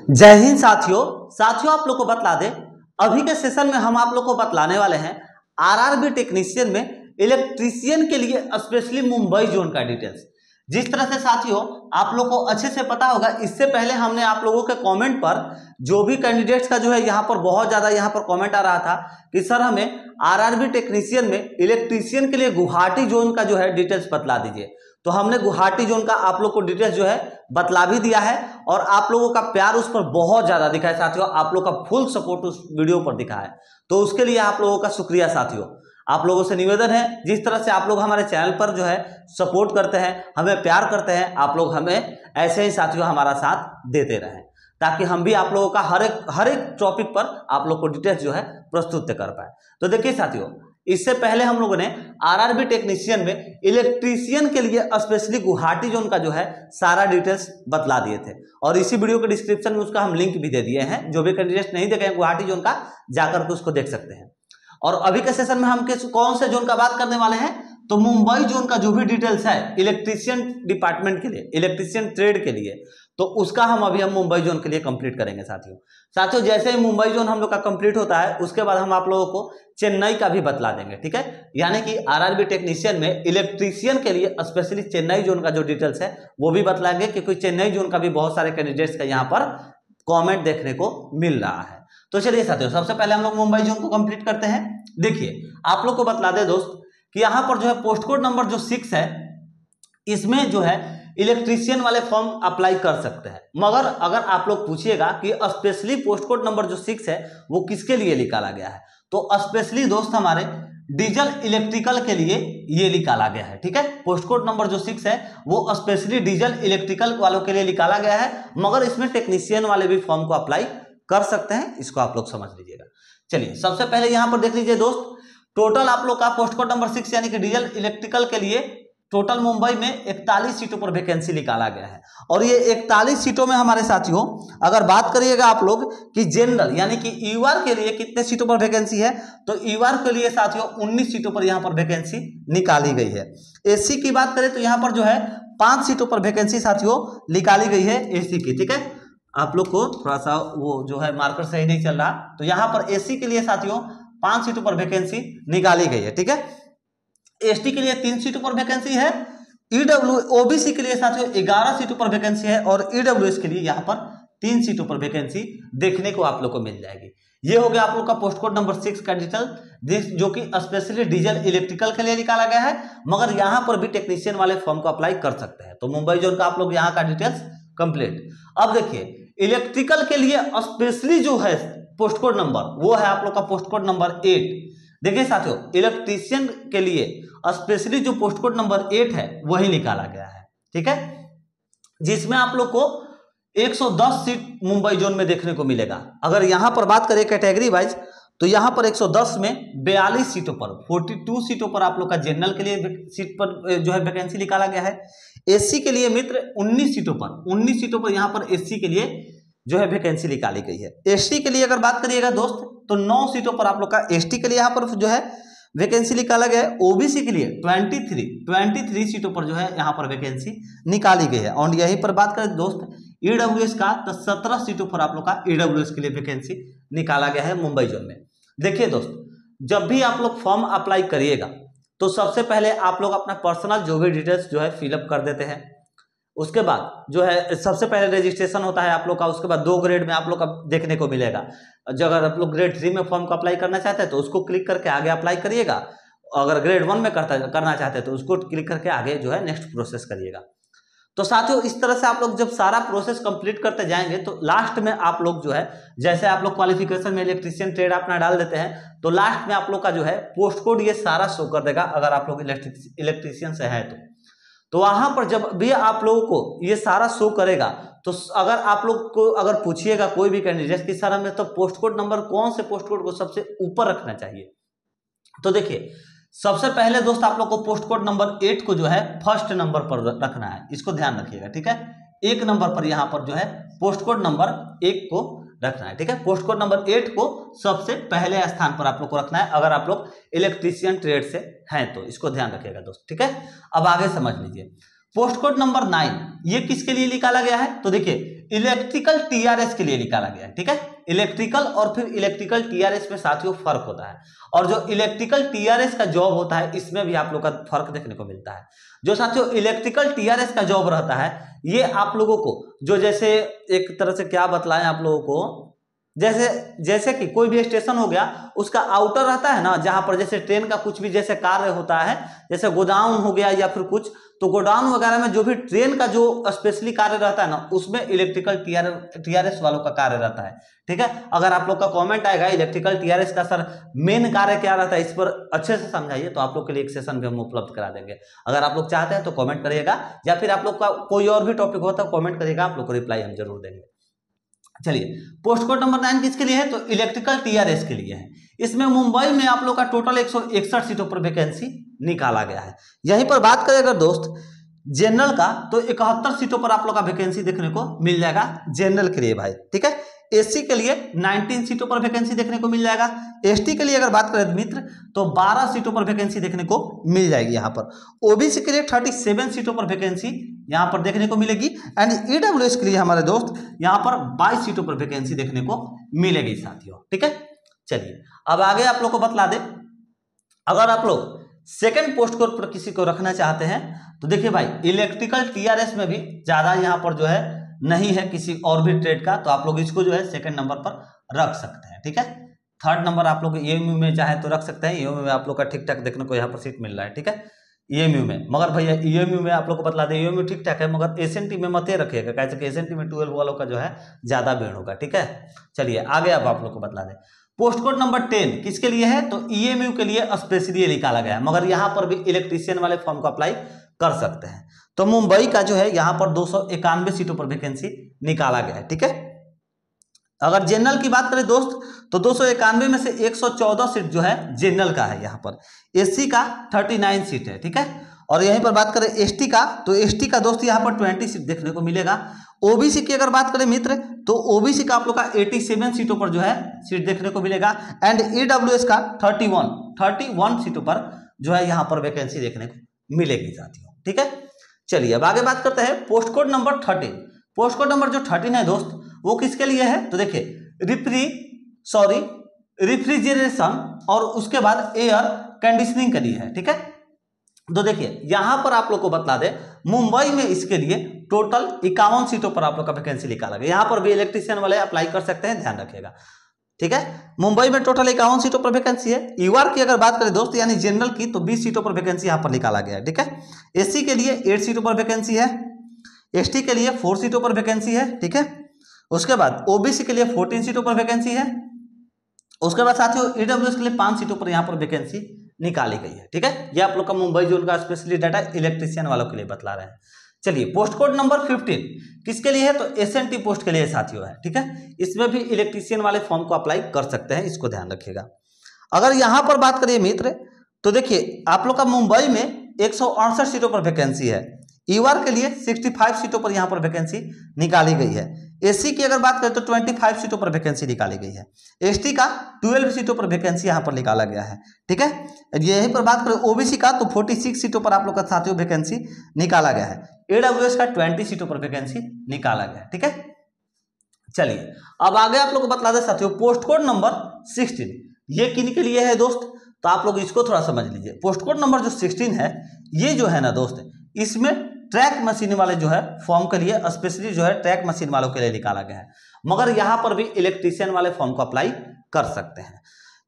जय हिंद साथियों आप लोग को बतला दे, अभी के सेशन में हम आप लोग को बतलाने वाले हैं आरआरबी टेक्नीशियन में इलेक्ट्रीशियन के लिए स्पेशली मुंबई जोन का डिटेल्स। जिस तरह से साथियों आप लोग को अच्छे से पता होगा, इससे पहले हमने आप लोगों के कमेंट पर जो भी कैंडिडेट्स का जो है यहाँ पर बहुत ज्यादा यहाँ पर कमेंट आ रहा था कि सर हमें आरआरबी टेक्नीशियन में इलेक्ट्रीशियन के लिए गुवाहाटी जोन का जो है डिटेल्स बतला दीजिए। तो हमने गुवाहाटी जोन का आप लोग को डिटेल्स जो है बतला भी दिया है और आप लोगों का प्यार उस पर बहुत ज्यादा दिखा है साथियों, आप लोग का फुल सपोर्ट उस वीडियो पर दिखा है, तो उसके लिए आप लोगों का शुक्रिया साथियों। आप लोगों से निवेदन है, जिस तरह से आप लोग हमारे चैनल पर जो है सपोर्ट करते हैं, हमें प्यार करते हैं, आप लोग हमें ऐसे ही साथियों हमारा साथ देते रहें ताकि हम भी आप लोगों का हर एक टॉपिक पर आप लोग को डिटेल्स जो है प्रस्तुत कर पाए। तो देखिए साथियों, इससे पहले हम लोगों ने आरआरबी टेक्नीशियन में इलेक्ट्रीशियन के लिए स्पेशली गुवाहाटी जोन का जो है सारा डिटेल्स बतला दिए थे और इसी वीडियो के डिस्क्रिप्शन में उसका हम लिंक भी दे दिए हैं। जो भी कैंडिडेट नहीं देखे हैं गुवाहाटी जोन का, जाकर के उसको देख सकते हैं। और अभी के सेशन में हम कौन से जोन का बात करने वाले हैं, तो मुंबई जोन का जो भी डिटेल्स है इलेक्ट्रीशियन डिपार्टमेंट के लिए, इलेक्ट्रीशियन ट्रेड के लिए, तो उसका हम मुंबई जोन के लिए कंप्लीट करेंगे साथियों। जैसे ही मुंबई जोन हम लोग का कंप्लीट होता है उसके बाद हम आप लोगों को चेन्नई का भी बतला देंगे, ठीक है। यानी कि आरआरबी टेक्नीशियन में इलेक्ट्रीशियन के लिए स्पेशली चेन्नई जोन का जो डिटेल्स है वो भी बतलाएंगे, क्योंकि चेन्नई जोन का भी बहुत सारे कैंडिडेट्स का यहाँ पर कॉमेंट देखने को मिल रहा है। तो चलिए साथियों, सबसे पहले हम लोग मुंबई जोन को कंप्लीट करते हैं। देखिए आप लोग को बतला दे दोस्त कि यहाँ पर जो है पोस्ट कोड नंबर जो 6 है, इसमें जो है इलेक्ट्रीशियन वाले फॉर्म अप्लाई कर सकते हैं, मगर अगर आप लोग पूछिएगा कि स्पेशली पोस्ट कोड नंबर जो 6 है वो किसके लिए निकाला गया है, तो स्पेशली दोस्त हमारे डीजल इलेक्ट्रिकल के लिए ये निकाला गया है, ठीक है। पोस्ट कोड नंबर जो 6 है वो स्पेशली डीजल इलेक्ट्रिकल वालों के लिए निकाला गया है, मगर इसमें टेक्नीशियन वाले भी फॉर्म को अप्लाई कर सकते हैं, इसको आप लोग समझ लीजिएगा। चलिए सबसे पहले यहां पर देख लीजिए दोस्त, टोटल आप लोग का पोस्ट कोड नंबर 6 यानी कि डीजल इलेक्ट्रिकल के लिए टोटल मुंबई में 41 सीटों पर वैकेंसी निकाला गया है। और ये 41 सीटों में हमारे साथियों अगर बात करिएगा आप लोग कि जनरल यानी कि ईआर के लिए कितने सीटों पर वैकेंसी है, तो ईआर के लिए साथियों 19 सीटों पर यहाँ पर वैकेंसी निकाली गई है। एससी की बात करें तो यहाँ पर जो है 5 सीटों पर वैकेंसी साथियों निकाली गई है एससी की, ठीक है। आप लोग को थोड़ा सा वो जो है मार्कर सही नहीं चल रहा, तो यहाँ पर एससी के लिए साथियों 5 सीटों पर वैकेंसी निकाली गई है, ठीक है। एसटी के लिए 3 सीटों पर वैकेंसी है, ओबीसी के लिए साथियों 11 सीटों पर वैकेंसी है और ईडब्ल्यूएस के लिए यहाँ पर 3 सीटों पर वैकेंसी देखने को आप लोग को मिल जाएगी। ये हो गया आप लोग का पोस्ट कोड नंबर 6 का डिटेल, जो कि स्पेशली डीजल इलेक्ट्रिकल के लिए निकाला गया है, मगर यहाँ पर भी टेक्नीशियन वाले फॉर्म को अप्लाई कर सकते हैं। तो मुंबई जोन का आप लोग यहाँ का डिटेल्स कंप्लीट। अब देखिए इलेक्ट्रिकल के लिए स्पेशली जो है पोस्ट कोड नंबर वो है आप लोग का पोस्ट कोड नंबर 8। देखिए साथियों इलेक्ट्रीशियन के लिए स्पेशली जो पोस्ट कोड नंबर 8 है वही निकाला गया है, ठीक है, जिसमें आप लोग को 110 सीट मुंबई जोन में देखने को मिलेगा। अगर यहां पर बात करें कैटेगरी वाइज तो यहां पर 110 में 42 सीटों पर 42 सीटों पर आप लोग का जनरल के लिए सीट पर जो है वैकेंसी निकाला गया है। एससी के लिए मित्र 19 सीटों पर यहाँ पर एससी के लिए जो है वैकेंसी निकाली गई है। एसटी के लिए अगर बात करिएगा दोस्त तो 9 सीटों पर आप लोग का एसटी के लिए यहाँ पर जो है वैकेंसी निकाला गया है। ओबीसी के लिए 23 सीटों पर जो है यहाँ पर वैकेंसी निकाली गई है। और यहीं पर बात करें दोस्त ईडब्ल्यूएस का तो 17 सीटों पर आप लोग का ईडब्ल्यूएस के लिए वैकेंसी निकाला गया है मुंबई जोन में। देखिए दोस्त, जब भी आप लोग फॉर्म अप्लाई करिएगा तो सबसे पहले आप लोग अपना पर्सनल जो भी डिटेल्स जो है फिलअप कर देते हैं। उसके बाद जो है सबसे पहले रजिस्ट्रेशन होता है आप लोग का, उसके बाद 2 ग्रेड में आप लोग का देखने को मिलेगा। जो अगर आप लोग ग्रेड 3 में फॉर्म को अप्लाई करना चाहते हैं तो उसको क्लिक करके आगे अप्लाई करिएगा, अगर ग्रेड 1 में करना चाहते हैं तो उसको क्लिक करके आगे जो है नेक्स्ट प्रोसेस करिएगा। तो साथियों इस तरह से आप लोग जब सारा प्रोसेस कंप्लीट करते जाएंगे तो लास्ट में आप लोग जो है जैसे आप लोग क्वालिफिकेशन में इलेक्ट्रीशियन ट्रेड अपना डाल देते हैं तो लास्ट में आप लोग का जो है पोस्ट कोड ये सारा शो कर देगा। अगर आप लोग इलेक्ट्रीशियन से है तो वहां पर जब भी आप लोगों को ये सारा शो करेगा तो अगर आप लोग को अगर पूछिएगा कोई भी कैंडिडेट कि सर हमें तो पोस्ट कोड नंबर कौन से पोस्ट कोड को सबसे ऊपर रखना चाहिए, तो देखिए सबसे पहले दोस्त आप लोग को पोस्ट कोड नंबर 8 को जो है फर्स्ट नंबर पर रखना है, इसको ध्यान रखिएगा, ठीक है। 1 नंबर पर यहाँ पर जो है पोस्ट कोड नंबर 1 को रखना है, ठीक है। पोस्ट कोड नंबर 8 को सबसे पहले स्थान पर आप लोग को रखना है अगर आप लोग इलेक्ट्रीशियन ट्रेड से हैं तो, इसको ध्यान रखिएगा दोस्त, ठीक है। अब आगे समझ लीजिए। पोस्ट कोड नंबर 9 ये किसके लिए निकाला गया है? तो देखिए इलेक्ट्रिकल टीआरएस के लिए निकाला गया है, ठीक है। इलेक्ट्रिकल और फिर इलेक्ट्रिकल टीआरएस में साथियों फर्क होता है, और जो इलेक्ट्रिकल टीआरएस का जॉब होता है इसमें भी आप लोग का फर्क देखने को मिलता है। जो साथियों इलेक्ट्रिकल टीआरएस का जॉब रहता है ये आप लोगों को जो जैसे एक तरह से क्या बतलाएं आप लोगों को, जैसे कि कोई भी स्टेशन हो गया उसका आउटर रहता है ना, जहां पर जैसे ट्रेन का कुछ भी जैसे कार्य होता है, जैसे गोडाउन हो गया या फिर कुछ, तो गोडाउन वगैरह में जो भी ट्रेन का जो स्पेशली कार्य रहता है ना उसमें इलेक्ट्रिकल टीआरएस वालों का कार्य रहता है, ठीक है। अगर आप लोग का कमेंट आएगा इलेक्ट्रिकल टीआरएस का सर मेन कार्य क्या रहता है, इस पर अच्छे से समझाइए, तो आप लोग के लिए एक सेशन भी हम उपलब्ध करा देंगे। अगर आप लोग चाहते हैं तो कमेंट करिएगा, या फिर आप लोग का कोई और भी टॉपिक होता है कमेंट करिएगा, आप लोग को रिप्लाई हम जरूर देंगे। चलिए पोस्ट कोड नंबर 9 किसके लिए है? तो इलेक्ट्रिकल टीआरएस के लिए है। इसमें मुंबई में आप लोग का टोटल 161 सीटों पर वैकेंसी निकाला गया है। यहीं पर बात करें अगर दोस्त जनरल का, तो 71 सीटों पर आप लोग का वैकेंसी देखने को मिल जाएगा जनरल के लिए भाई, ठीक है। एससी के लिए 19 सीटों पर वैकेंसी देखने को मिल जाएगा। एसटी के लिए अगर बात करें मित्र तो 12 सीटों पर वैकेंसी देखने को मिल जाएगी यहाँ पर। ओबीसी के लिए 37 सीटों पर वैकेंसी यहाँ पर देखने को मिलेगी, एंड ईडब्ल्यूएस के लिए हमारे दोस्त यहाँ पर 22 सीटों पर वैकेंसी देखने को मिलेगी साथियों, ठीक है। चलिए अब आगे आप लोग को बतला दे, अगर आप लोग सेकंड पोस्ट कोड पर किसी को रखना चाहते हैं तो देखिए भाई इलेक्ट्रिकल टीआरएस में भी ज्यादा यहाँ पर जो है नहीं है किसी और भी ट्रेड का, तो आप लोग इसको जो है सेकंड नंबर पर रख सकते हैं, ठीक है। थर्ड नंबर आप लोग ईएमयू में चाहे तो रख सकते हैं, ईएमयू में आप लोग का ठीक ठाक देखने को यहाँ पर सीट मिल रहा है, ठीक है ईएमयू में। मगर भैया ईएमयू में आप लोग को बतला दें ईएमयू ठीक ठाक है, मगर एसएनटी में मत रखिएगा, कैसे कि एसएनटी में 12 वालों का जो है ज्यादा भीड़ होगा, ठीक है। चलिए आगे अब आप लोग को बतला दें पोस्ट कोड नंबर 10 किसके लिए है? तो ईएमयू के लिए स्पेशली निकाला गया है, मगर यहाँ पर भी इलेक्ट्रीशियन वाले फॉर्म को अप्लाई कर सकते हैं। तो मुंबई का जो है यहाँ पर 291 सीटों पर वैकेंसी निकाला गया है, ठीक है। अगर जनरल की बात करें दोस्त तो 291 में से 114 सीट जो है जनरल का है यहाँ पर। एससी का 39 सीट है, ठीक है। और यहीं पर बात करें एसटी का, तो एसटी का दोस्त यहाँ पर 20 सीट देखने को मिलेगा। ओबीसी की अगर बात करें मित्र तो ओबीसी का आप लोग का 87 सीटों पर जो है सीट देखने को मिलेगा, एंड ईडब्ल्यूएस का 31 सीटों पर जो है यहाँ पर वैकेंसी देखने को मिलेगी साथियों, ठीक है। चलिए अब आगे बात करते हैं post code number 13। Post code number जो 13 है दोस्त वो किसके लिए है? तो देखिए रिफ्रिजरेशन और उसके बाद एयर कंडीशनिंग के लिए है, ठीक है। तो देखिए यहां पर आप लोग को बतला दे मुंबई में इसके लिए टोटल 51 सीटों पर आप लोग का वैकेंसी निकाला गया। यहां पर भी इलेक्ट्रीशियन वाले अप्लाई कर सकते हैं, ध्यान रखिएगा, ठीक है। मुंबई में टोटल 51 सीटों पर वैकेंसी है। यूआर की अगर बात करें दोस्त यानी जनरल की तो 20 सीटों पर वैकेंसी यहां पर निकाला गया है, ठीक है। एससी के लिए 8 सीटों पर वैकेंसी है, एसटी के लिए 4 सीटों पर वैकेंसी है, ठीक है। उसके बाद ओबीसी के लिए 14 सीटों पर वैकेंसी है। उसके बाद साथियों ईडब्ल्यूएस के लिए 5 सीटों पर यहां पर वैकेंसी निकाली गई है, ठीक है। ये आप लोग का मुंबई जोन का स्पेशली डाटा इलेक्ट्रीशियन वालों के लिए बतला रहे हैं। चलिए पोस्ट कोड नंबर 15 किसके लिए है? तो एसएनटी पोस्ट के लिए साथियों है, ठीक है। इसमें भी इलेक्ट्रीशियन वाले फॉर्म को अप्लाई कर सकते हैं, इसको ध्यान रखिएगा। अगर यहां पर बात करिए मित्र तो देखिए आप लोग का मुंबई में 168 सीटों पर वैकेंसी है। यूआर के लिए 65 सीटों पर यहां पर वैकेंसी निकाली गई है। एससी की अगर बात करें तो 25 सीटों पर वैकेंसी निकाली गई है। एसटी का 12 सीटों पर वैकेंसी यहां पर निकाला गया है, ठीक है। यहीं पर बात करें ओबीसी का तो 46 सीटों पर आप लोग का साथियों वैकेंसी निकाला गया है। एडब्ल्यूएस का 20 सीटों पर वैकेंसी निकाला गया है, ठीक है। चलिए अब आगे आप लोग को बतला दे साथियों पोस्ट कोड नंबर 16 ये किन के लिए है दोस्त? तो आप लोग इसको थोड़ा समझ लीजिए। पोस्ट कोड नंबर जो 16 है ये जो है ना दोस्त इसमें ट्रैक मशीन वाले जो है फॉर्म के लिए स्पेशली जो है ट्रैक मशीन वालों के लिए निकाला गया है, मगर यहां पर भी इलेक्ट्रीशियन वाले फॉर्म को अप्लाई कर सकते हैं।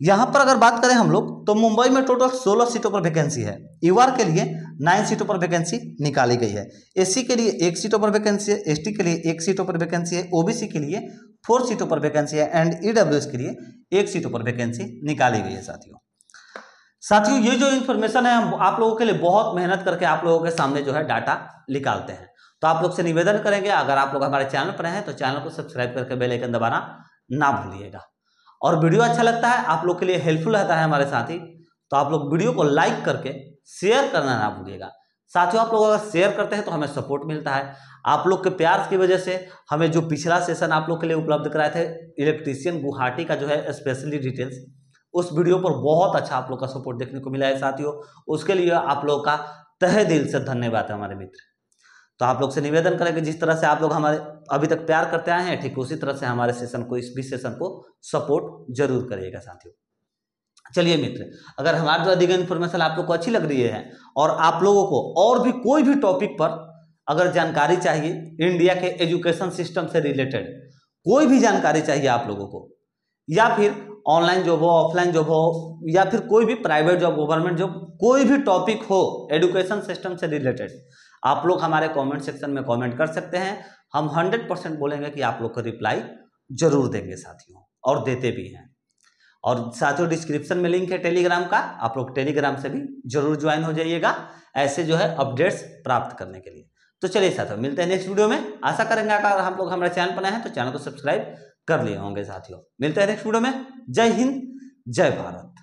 यहां पर अगर बात करें हम लोग तो मुंबई में टोटल 16 सीटों पर वैकेंसी है। यूआर के लिए 9 सीटों पर वैकेंसी निकाली गई है। एससी के लिए 1 सीटों पर वैकेंसी है, एसटी के लिए 1 सीटों पर वैकेंसी है, ओबीसी के लिए 4 सीटों पर वैकेंसी है, एंड ईडब्ल्यूएस के लिए 1 सीटों पर वैकेंसी निकाली गई है साथियों ये जो इन्फॉर्मेशन है हम आप लोगों के लिए बहुत मेहनत करके आप लोगों के सामने जो है डाटा निकालते हैं। तो आप लोग से निवेदन करेंगे अगर आप लोग हमारे चैनल पर हैं तो चैनल को सब्सक्राइब करके बेल आइकन दबाना ना भूलिएगा। और वीडियो अच्छा लगता है आप लोग के लिए हेल्पफुल रहता है हमारे साथी, तो आप लोग वीडियो को लाइक करके शेयर करना ना भूलिएगा। साथियों आप लोग अगर शेयर करते हैं तो हमें सपोर्ट मिलता है। आप लोग के प्यार की वजह से हमें जो पिछला सेशन आप लोग के लिए उपलब्ध कराए थे इलेक्ट्रीशियन गुवाहाटी का जो है स्पेशली डिटेल्स, उस वीडियो पर बहुत अच्छा आप लोग का सपोर्ट देखने को मिला है साथियों। उसके लिए आप लोग का तहे दिल से धन्यवाद है हमारे मित्र। तो आप लोग से निवेदन करें कि जिस तरह से आप लोग हमारे अभी तक प्यार करते आए हैं, ठीक उसी तरह से हमारे सेशन को, इस भी सेशन को सपोर्ट जरूर करिएगा साथियों। चलिए मित्र, अगर हमारे द्वारा दी गई इन्फॉर्मेशन आप लोग को अच्छी लग रही है और आप लोगों को और भी कोई भी टॉपिक पर अगर जानकारी चाहिए, इंडिया के एजुकेशन सिस्टम से रिलेटेड कोई भी जानकारी चाहिए आप लोगों को, या फिर ऑनलाइन जॉब हो, ऑफलाइन जॉब हो, या फिर कोई भी प्राइवेट जॉब, गवर्नमेंट जॉब, कोई भी टॉपिक हो एजुकेशन सिस्टम से रिलेटेड, आप लोग हमारे कमेंट सेक्शन में कमेंट कर सकते हैं। हम 100% बोलेंगे कि आप लोग को रिप्लाई जरूर देंगे साथियों, और देते भी हैं। और साथियों डिस्क्रिप्शन में लिंक है टेलीग्राम का, आप लोग टेलीग्राम से भी जरूर ज्वाइन हो जाइएगा ऐसे जो है अपडेट्स प्राप्त करने के लिए। तो चलिए साथियों, मिलते हैं नेक्स्ट वीडियो में। आशा करेंगे अगर हम लोग हमारे चैनल पर नए हैं तो चैनल को सब्सक्राइब कर लिए होंगे साथियों। मिलते हैं नेक्स्ट वीडियो में। जय हिंद, जय भारत।